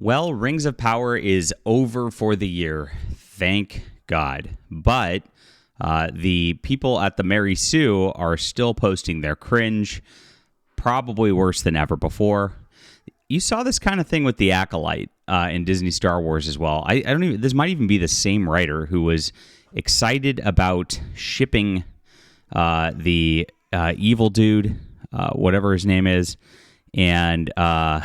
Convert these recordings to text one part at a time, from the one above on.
Well, Rings of Power is over for the year. Thank God. But the people at the Mary Sue are still posting their cringe, probably worse than ever before. You saw this kind of thing with the Acolyte in Disney Star Wars as well. I don't even. This might even be the same writer who was excited about shipping the evil dude, whatever his name is, and the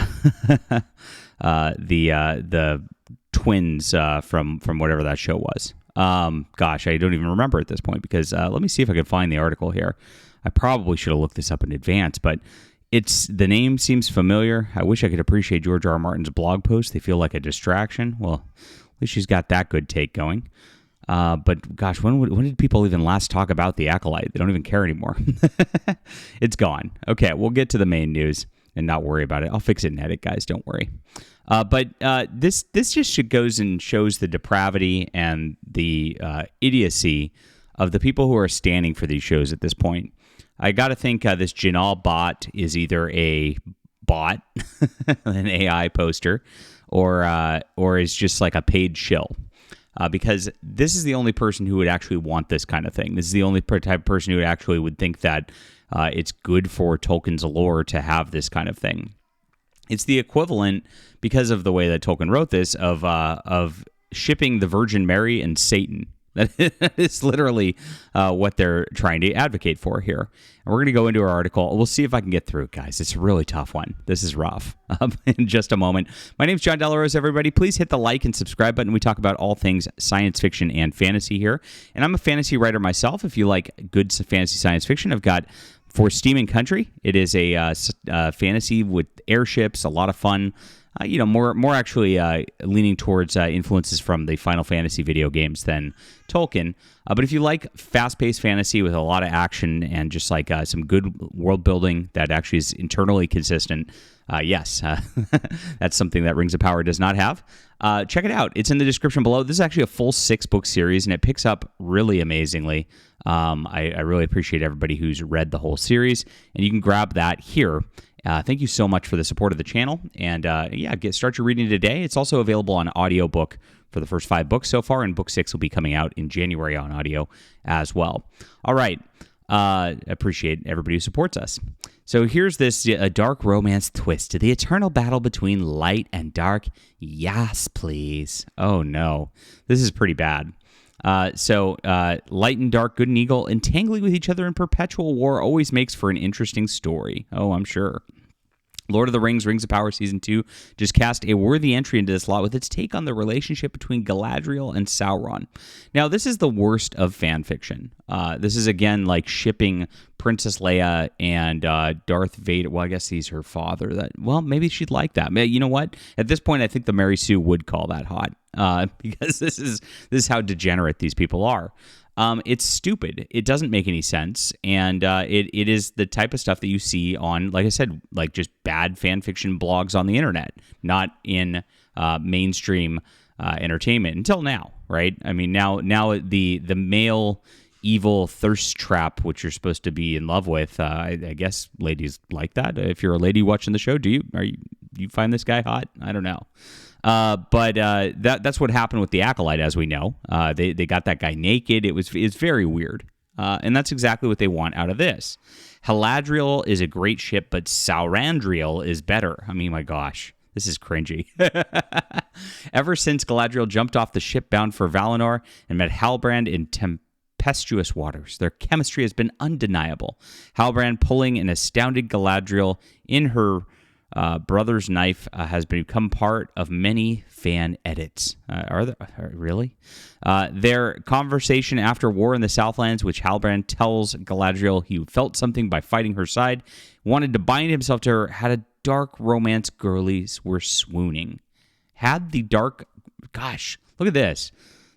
twins from whatever that show was. Gosh, I don't even remember at this point because let me see if I can find the article here. I probably should have looked this up in advance, but the name seems familiar. I wish I could appreciate George R. R. Martin's blog posts. They feel like a distraction. Well, at least she's got that good take going. But gosh, when did people even last talk about the Acolyte? They don't even care anymore. It's gone. Okay, we'll get to the main news and not worry about it. I'll fix it in edit, guys. Don't worry. But this just goes and shows the depravity and the idiocy of the people who are standing for these shows at this point. I got to think this Janal bot is either a bot, an AI poster, or is just like a paid shill. Because this is the only person who would actually want this kind of thing. This is the only type of person who actually would think that it's good for Tolkien's lore to have this kind of thing. It's the equivalent, because of the way that Tolkien wrote this, of shipping the Virgin Mary and Satan. That is literally what they're trying to advocate for here. And we're going to go into our article. We'll see if I can get through it, guys. It's a really tough one. This is rough. In just a moment. My name's John Delarose, everybody. Please hit the like and subscribe button. We talk about all things science fiction and fantasy here. And I'm a fantasy writer myself. If you like good fantasy science fiction, I've got For Steam and Country. It is a fantasy with airships, a lot of fun. More actually leaning towards influences from the Final Fantasy video games than Tolkien. But if you like fast-paced fantasy with a lot of action and just like some good world building that actually is internally consistent, yes, that's something that Rings of Power does not have. Check it out. It's in the description below. This is actually a full 6-book series, and it picks up really amazingly. I really appreciate everybody who's read the whole series, and you can grab that here. Thank you so much for the support of the channel, and start your reading today. It's also available on audiobook for the first 5 books so far, and book 6 will be coming out in January on audio as well. All right, appreciate everybody who supports us. So here's this dark romance twist to the eternal battle between light and dark. Yes, please. Oh no, this is pretty bad. So light and dark, good and evil, entangling with each other in perpetual war always makes for an interesting story. Oh, I'm sure. Lord of the Rings, Rings of Power Season 2 just cast a worthy entry into this lot with its take on the relationship between Galadriel and Sauron. Now, this is the worst of fan fiction. This is, again, like shipping Princess Leia and Darth Vader. Well, I guess he's her father. Maybe she'd like that. You know what? At this point, I think the Mary Sue would call that hot because this is how degenerate these people are. It's stupid. It doesn't make any sense, and it is the type of stuff that you see on, like I said, like just bad fan fiction blogs on the internet, not in mainstream entertainment until now, right? I mean, now the male evil thirst trap, which you're supposed to be in love with, I guess ladies like that. If you're a lady watching the show, do you find this guy hot? I don't know. But that's what happened with the Acolyte, as we know. They got that guy naked. It's very weird. And that's exactly what they want out of this. Galadriel is a great ship, but Saurandriel is better. I mean, my gosh, this is cringy. Ever since Galadriel jumped off the ship bound for Valinor and met Halbrand in tempestuous waters, their chemistry has been undeniable. Halbrand pulling an astounded Galadriel in her brother's knife has become part of many fan edits. Really? Their conversation after war in the Southlands, which Halbrand tells Galadriel he felt something by fighting her side, wanted to bind himself to her, had a dark romance girlies were swooning. Gosh, look at this.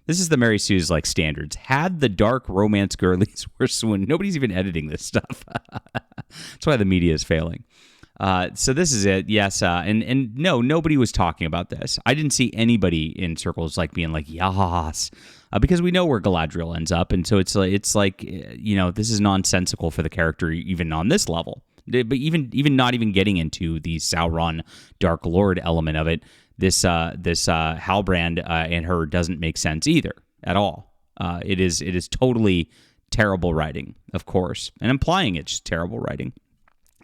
This is the Mary Sue's like standards. Had the dark romance girlies were swooning. Nobody's even editing this stuff. That's why the media is failing. So this is it, yes, and no, nobody was talking about this. I didn't see anybody in circles like being like, yas, because we know where Galadriel ends up, and so it's like this is nonsensical for the character even on this level. But even not even getting into the Sauron Dark Lord element of it, this Halbrand and her doesn't make sense either at all. It is totally terrible writing, of course, and implying it's terrible writing.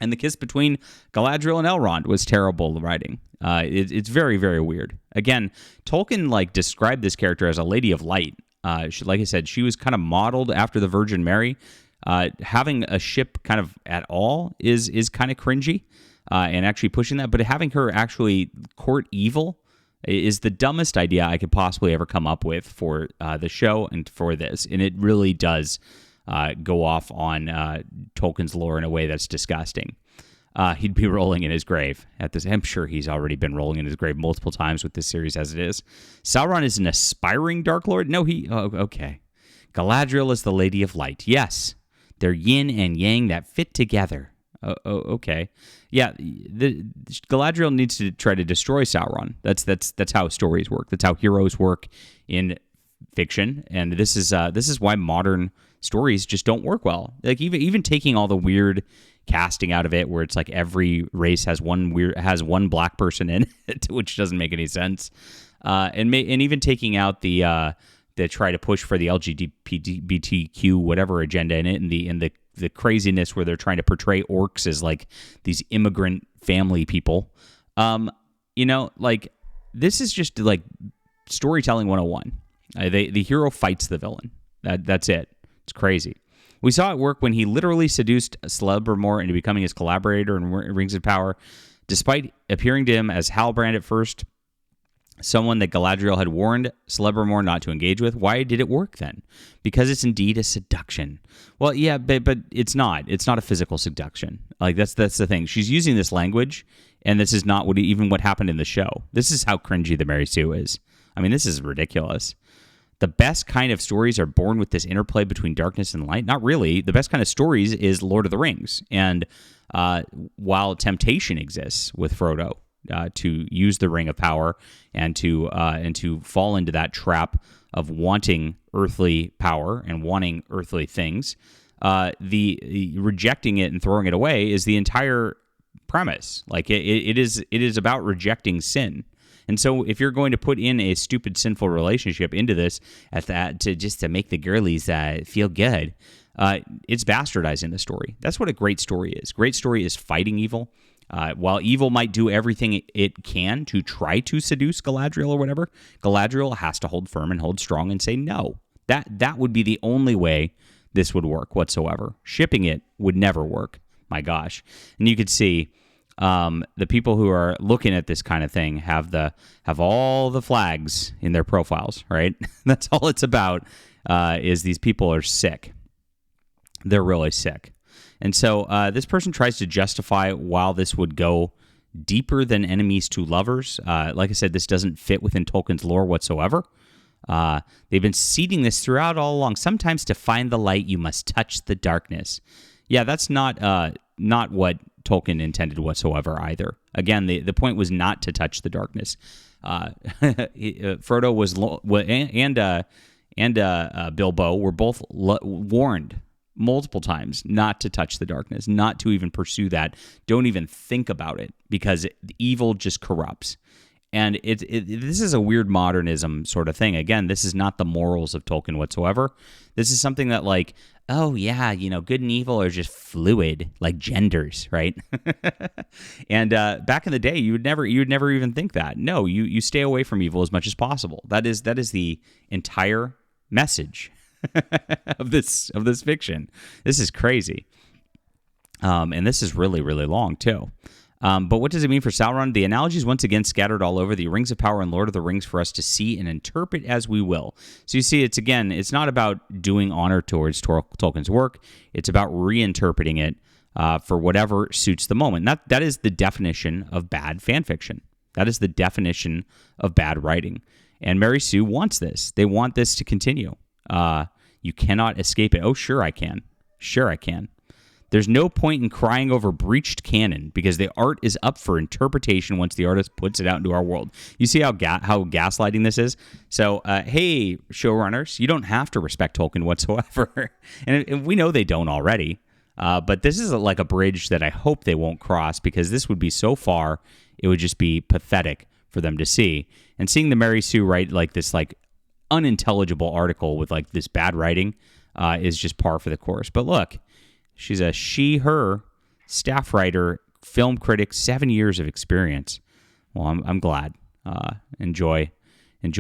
And the kiss between Galadriel and Elrond was terrible writing. It's very, very weird. Again, Tolkien described this character as a lady of light. Like I said, she was kind of modeled after the Virgin Mary. Having a ship kind of at all is kind of cringy, and actually pushing that. But having her actually court evil is the dumbest idea I could possibly ever come up with for the show and for this. And it really does go off on Tolkien's lore in a way that's disgusting. He'd be rolling in his grave at this. I'm sure he's already been rolling in his grave multiple times with this series as it is. Sauron is an aspiring Dark Lord? No, okay. Galadriel is the Lady of Light. Yes, they're yin and yang that fit together. Okay. Yeah, Galadriel needs to try to destroy Sauron. That's how stories work. That's how heroes work in fiction, and this is why modern stories just don't work well. Like even taking all the weird casting out of it, where it's like every race has one black person in it, which doesn't make any sense, and even taking out the try to push for the LGBTQ whatever agenda in it, and the craziness where they're trying to portray orcs as like these immigrant family people. This is just like storytelling 101. The hero fights the villain. That's it. It's crazy. We saw it work when he literally seduced Celebrimbor into becoming his collaborator in Rings of Power. Despite appearing to him as Halbrand at first, someone that Galadriel had warned Celebrimbor not to engage with. Why did it work then? Because it's indeed a seduction. Well, yeah, but it's not. It's not a physical seduction. Like that's the thing. She's using this language, and this is not what happened in the show. This is how cringy the Mary Sue is. I mean, this is ridiculous. The best kind of stories are born with this interplay between darkness and light. Not really. The best kind of stories is Lord of the Rings. And while temptation exists with Frodo to use the Ring of Power and to fall into that trap of wanting earthly power and wanting earthly things, the rejecting it and throwing it away is the entire premise. Like it is about rejecting sin. And so if you're going to put in a stupid, sinful relationship into this to make the girlies feel good, it's bastardizing the story. That's what a great story is. Great story is fighting evil. While evil might do everything it can to try to seduce Galadriel or whatever, Galadriel has to hold firm and hold strong and say no. That would be the only way this would work whatsoever. Shipping it would never work. My gosh. And you could see the people who are looking at this kind of thing have all the flags in their profiles, right? That's all it's about, is these people are sick. They're really sick. And so this person tries to justify while this would go deeper than enemies to lovers. Like I said, this doesn't fit within Tolkien's lore whatsoever. They've been seeding this throughout all along. Sometimes to find the light, you must touch the darkness. Yeah, that's not what Tolkien intended whatsoever either. Again, the point was not to touch the darkness. Frodo and Bilbo were both warned multiple times not to touch the darkness, not to even pursue that. Don't even think about it, because evil just corrupts. And this is a weird modernism sort of thing. Again, this is not the morals of Tolkien whatsoever. This is something that like, oh yeah, good and evil are just fluid, like genders, right? And back in the day, you would never even think that. No, you stay away from evil as much as possible. That is the entire message of this fiction. This is crazy, and this is really, really long too. But what does it mean for Sauron? The analogy is once again scattered all over the Rings of Power and Lord of the Rings for us to see and interpret as we will. So you see, it's not about doing honor towards Tolkien's work. It's about reinterpreting it for whatever suits the moment. That is the definition of bad fan fiction. That is the definition of bad writing. And Mary Sue wants this. They want this to continue. You cannot escape it. Oh, sure I can. Sure I can. There's no point in crying over breached canon, because the art is up for interpretation once the artist puts it out into our world. You see how gaslighting this is? So, hey, showrunners, you don't have to respect Tolkien whatsoever. and we know they don't already. But this is like a bridge that I hope they won't cross, because this would be so far, it would just be pathetic for them to see. And seeing the Mary Sue write like this like unintelligible article with like this bad writing is just par for the course. But look, she's a she/her staff writer, film critic, 7 years of experience. Well, I'm glad. Enjoy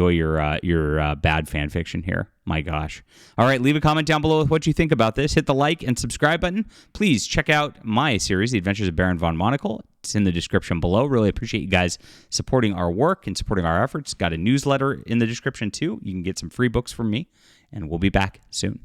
your bad fan fiction here. My gosh. All right, leave a comment down below with what you think about this. Hit the like and subscribe button. Please check out my series, The Adventures of Baron von Monocle. It's in the description below. Really appreciate you guys supporting our work and supporting our efforts. Got a newsletter in the description too. You can get some free books from me, and we'll be back soon.